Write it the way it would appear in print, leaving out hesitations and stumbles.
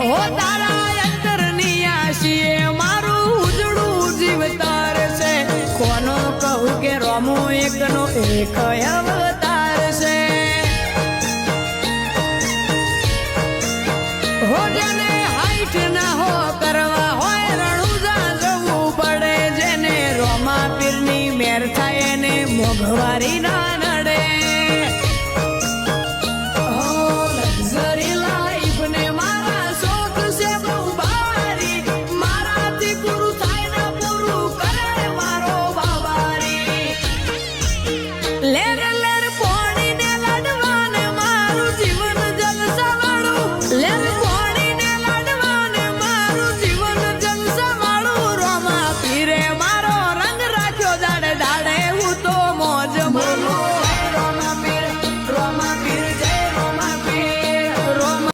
હો તારા અંતરની આશીએ મારું ઉજળું જીવતાર છે કોનો કહું કે રોમો એકનો એક અવતાર છે હો જેને